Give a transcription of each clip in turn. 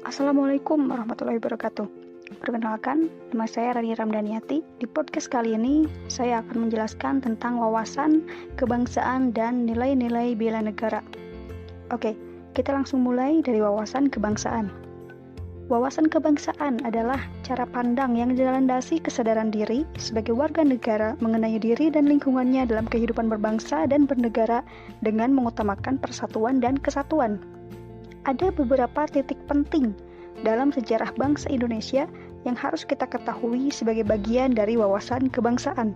Assalamualaikum warahmatullahi wabarakatuh. Perkenalkan, nama saya Rani Ramdaniati. Di podcast kali ini, saya akan menjelaskan tentang wawasan, kebangsaan, dan nilai-nilai bela negara. Oke, kita langsung mulai dari wawasan kebangsaan. Wawasan kebangsaan adalah cara pandang yang dilandasi kesadaran diri sebagai warga negara mengenai diri dan lingkungannya dalam kehidupan berbangsa dan bernegara dengan mengutamakan persatuan dan kesatuan. Ada beberapa titik penting dalam sejarah bangsa Indonesia yang harus kita ketahui sebagai bagian dari wawasan kebangsaan.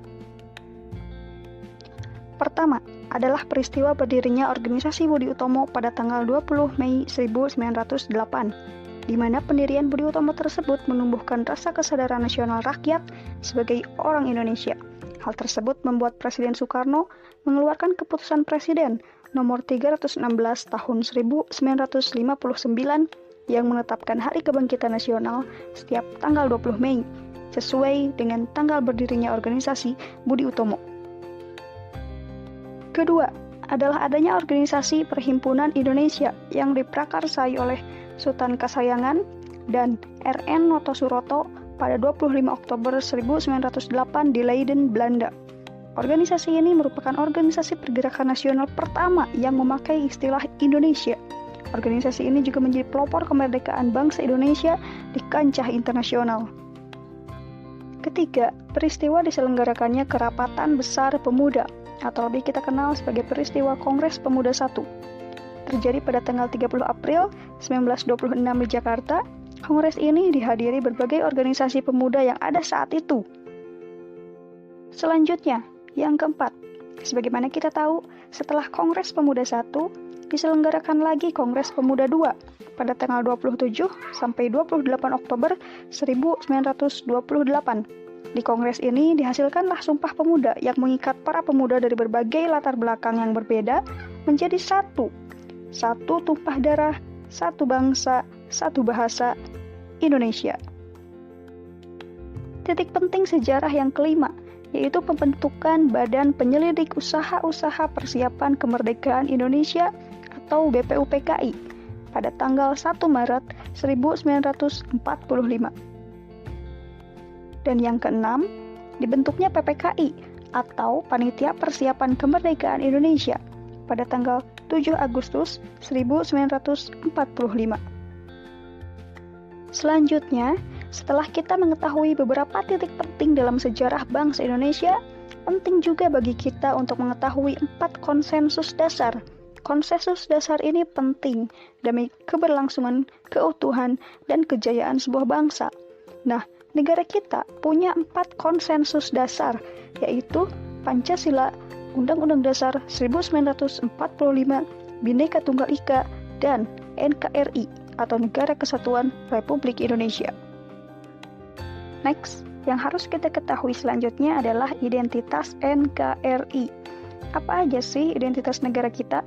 Pertama, adalah peristiwa berdirinya organisasi Budi Utomo pada tanggal 20 Mei 1908, di mana pendirian Budi Utomo tersebut menumbuhkan rasa kesadaran nasional rakyat sebagai orang Indonesia. Hal tersebut membuat Presiden Soekarno mengeluarkan keputusan Presiden nomor 316 tahun 1959 yang menetapkan Hari Kebangkitan Nasional setiap tanggal 20 Mei sesuai dengan tanggal berdirinya organisasi Budi Utomo. Kedua, adalah adanya organisasi Perhimpunan Indonesia yang diprakarsai oleh Sultan Kasayangan dan R.N. Noto Suroto pada 25 Oktober 1908 di Leiden, Belanda. Organisasi ini merupakan organisasi pergerakan nasional pertama yang memakai istilah Indonesia. Organisasi ini juga menjadi pelopor kemerdekaan bangsa Indonesia di kancah internasional. Ketiga, peristiwa diselenggarakannya Kerapatan Besar Pemuda, atau lebih kita kenal sebagai peristiwa Kongres Pemuda I. Terjadi pada tanggal 30 April 1926 di Jakarta. Kongres ini dihadiri berbagai organisasi pemuda yang ada saat itu. Selanjutnya, yang keempat, sebagaimana kita tahu, setelah Kongres Pemuda I, diselenggarakan lagi Kongres Pemuda II pada tanggal 27 sampai 28 Oktober 1928. Di kongres ini dihasilkanlah Sumpah Pemuda yang mengikat para pemuda dari berbagai latar belakang yang berbeda menjadi satu tumpah darah, satu bangsa, satu bahasa, Indonesia. Titik penting sejarah yang kelima, yaitu pembentukan Badan Penyelidik Usaha-Usaha Persiapan Kemerdekaan Indonesia atau BPUPKI pada tanggal 1 Maret 1945. Dan yang keenam, dibentuknya PPKI atau Panitia Persiapan Kemerdekaan Indonesia pada tanggal 7 Agustus 1945. Selanjutnya, setelah kita mengetahui beberapa titik penting dalam sejarah bangsa Indonesia, penting juga bagi kita untuk mengetahui 4 konsensus dasar. Konsensus dasar ini penting demi keberlangsungan, keutuhan, dan kejayaan sebuah bangsa. Nah, negara kita punya 4 konsensus dasar, yaitu Pancasila, Undang-Undang Dasar 1945, Bhinneka Tunggal Ika, dan NKRI atau Negara Kesatuan Republik Indonesia. Next, yang harus kita ketahui selanjutnya adalah identitas NKRI. Apa aja sih identitas negara kita?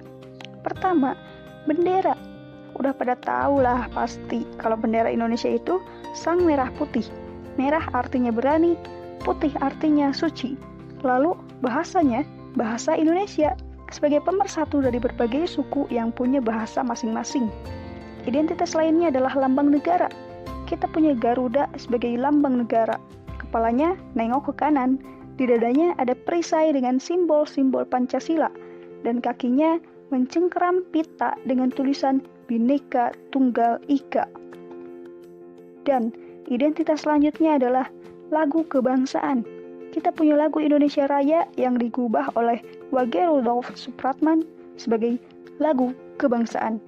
Pertama, bendera. Udah pada tahu lah pasti kalau bendera Indonesia itu sang merah putih. Merah artinya berani, putih artinya suci. Lalu bahasanya, bahasa Indonesia sebagai pemersatu dari berbagai suku yang punya bahasa masing-masing. Identitas lainnya adalah lambang negara. Kita punya Garuda sebagai lambang negara. Kepalanya nengok ke kanan. Di dadanya ada perisai dengan simbol-simbol Pancasila. Dan kakinya mencengkeram pita dengan tulisan Bhinneka Tunggal Ika. Dan identitas selanjutnya adalah lagu kebangsaan. Kita punya lagu Indonesia Raya yang digubah oleh Wage Rudolf Supratman sebagai lagu kebangsaan.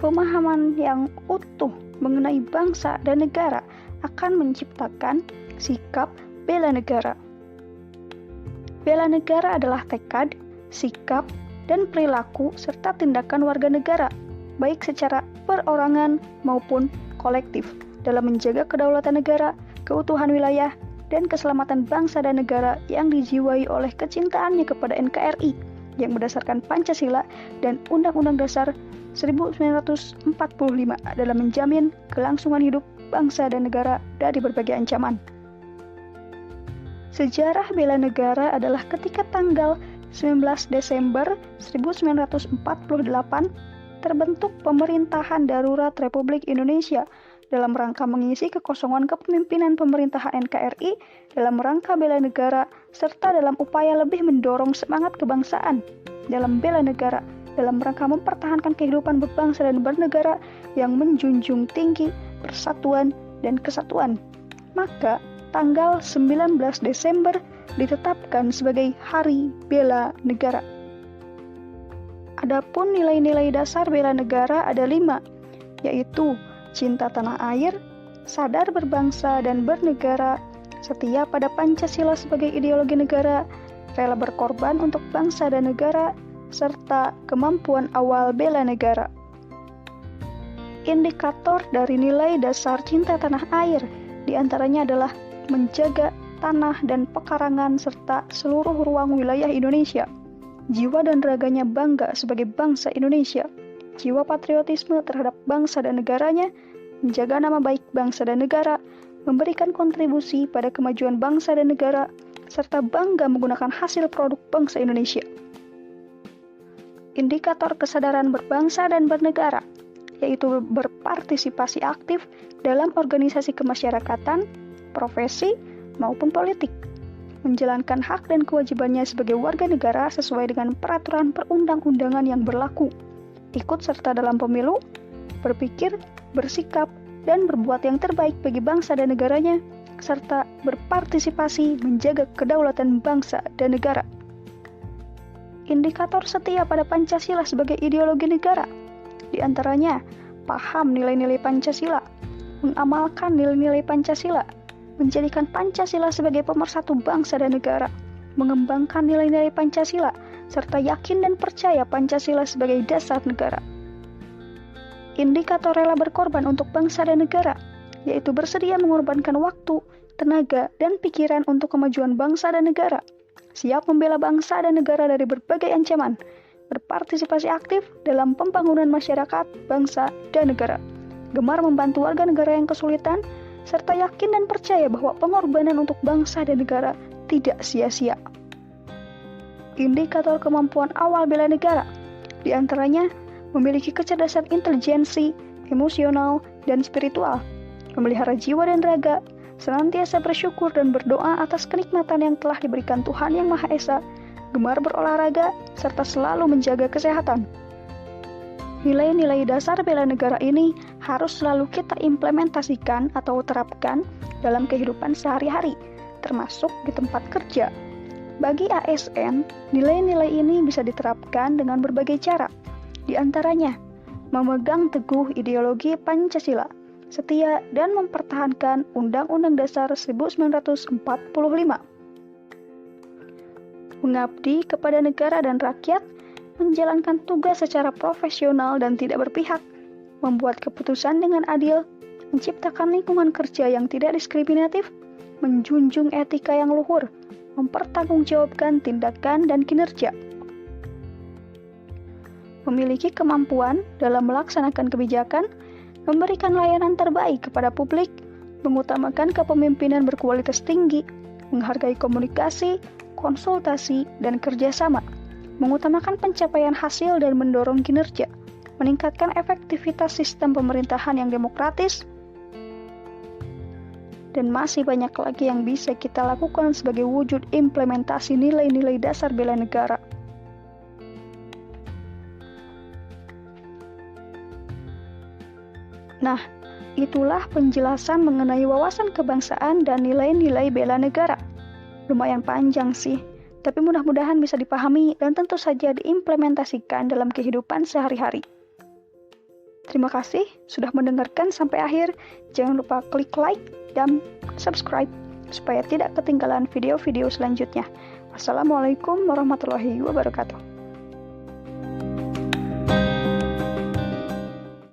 Pemahaman yang utuh mengenai bangsa dan negara akan menciptakan sikap bela negara. Bela negara adalah tekad, sikap, dan perilaku serta tindakan warga negara, baik secara perorangan maupun kolektif, dalam menjaga kedaulatan negara, keutuhan wilayah, dan keselamatan bangsa dan negara yang dijiwai oleh kecintaannya kepada NKRI yang berdasarkan Pancasila dan Undang-Undang Dasar 1945 dalam menjamin kelangsungan hidup bangsa dan negara dari berbagai ancaman. Sejarah bela negara adalah ketika tanggal 19 Desember 1948 terbentuk pemerintahan darurat Republik Indonesia dalam rangka mengisi kekosongan kepemimpinan pemerintahan NKRI dalam rangka bela negara, serta dalam upaya lebih mendorong semangat kebangsaan dalam bela negara, dalam rangka mempertahankan kehidupan berbangsa dan bernegara yang menjunjung tinggi persatuan dan kesatuan. Maka, tanggal 19 Desember ditetapkan sebagai Hari Bela Negara. Adapun nilai-nilai dasar bela negara ada 5, yaitu cinta tanah air, sadar berbangsa dan bernegara, setia pada Pancasila sebagai ideologi negara, rela berkorban untuk bangsa dan negara, serta kemampuan awal bela negara. Indikator dari nilai dasar cinta tanah air diantaranya adalah menjaga tanah dan pekarangan serta seluruh ruang wilayah Indonesia. Jiwa dan raganya bangga sebagai bangsa Indonesia. Jiwa patriotisme terhadap bangsa dan negaranya, menjaga nama baik bangsa dan negara, memberikan kontribusi pada kemajuan bangsa dan negara, serta bangga menggunakan hasil produk bangsa Indonesia. Indikator kesadaran berbangsa dan bernegara, yaitu berpartisipasi aktif dalam organisasi kemasyarakatan, profesi, maupun politik, menjalankan hak dan kewajibannya sebagai warga negara sesuai dengan peraturan perundang-undangan yang berlaku, ikut serta dalam pemilu, berpikir, bersikap, dan berbuat yang terbaik bagi bangsa dan negaranya, serta berpartisipasi menjaga kedaulatan bangsa dan negara. Indikator setia pada Pancasila sebagai ideologi negara, diantaranya paham nilai-nilai Pancasila, mengamalkan nilai-nilai Pancasila, menjadikan Pancasila sebagai pemersatu bangsa dan negara, mengembangkan nilai-nilai Pancasila, serta yakin dan percaya Pancasila sebagai dasar negara. Indikator rela berkorban untuk bangsa dan negara, yaitu bersedia mengorbankan waktu, tenaga, dan pikiran untuk kemajuan bangsa dan negara, siap membela bangsa dan negara dari berbagai ancaman, berpartisipasi aktif dalam pembangunan masyarakat, bangsa, dan negara, gemar membantu warga negara yang kesulitan, serta yakin dan percaya bahwa pengorbanan untuk bangsa dan negara tidak sia-sia. Indikator kemampuan awal bela negara, diantaranya memiliki kecerdasan intelijensi, emosional, dan spiritual, memelihara jiwa dan raga, senantiasa bersyukur dan berdoa atas kenikmatan yang telah diberikan Tuhan Yang Maha Esa, gemar berolahraga, serta selalu menjaga kesehatan. Nilai-nilai dasar bela negara ini harus selalu kita implementasikan atau terapkan dalam kehidupan sehari-hari, termasuk di tempat kerja. Bagi ASN, nilai-nilai ini bisa diterapkan dengan berbagai cara, di antaranya memegang teguh ideologi Pancasila, setia dan mempertahankan Undang-Undang Dasar 1945, mengabdi kepada negara dan rakyat, menjalankan tugas secara profesional dan tidak berpihak, membuat keputusan dengan adil, menciptakan lingkungan kerja yang tidak diskriminatif, menjunjung etika yang luhur, mempertanggungjawabkan tindakan dan kinerja, memiliki kemampuan dalam melaksanakan kebijakan, memberikan layanan terbaik kepada publik, mengutamakan kepemimpinan berkualitas tinggi, menghargai komunikasi, konsultasi, dan kerjasama, mengutamakan pencapaian hasil dan mendorong kinerja, meningkatkan efektivitas sistem pemerintahan yang demokratis, dan masih banyak lagi yang bisa kita lakukan sebagai wujud implementasi nilai-nilai dasar bela negara. Nah, itulah penjelasan mengenai wawasan kebangsaan dan nilai-nilai bela negara. Lumayan panjang sih, tapi mudah-mudahan bisa dipahami dan tentu saja diimplementasikan dalam kehidupan sehari-hari. Terima kasih sudah mendengarkan sampai akhir. Jangan lupa klik like dan subscribe supaya tidak ketinggalan video-video selanjutnya. Wassalamualaikum warahmatullahi wabarakatuh.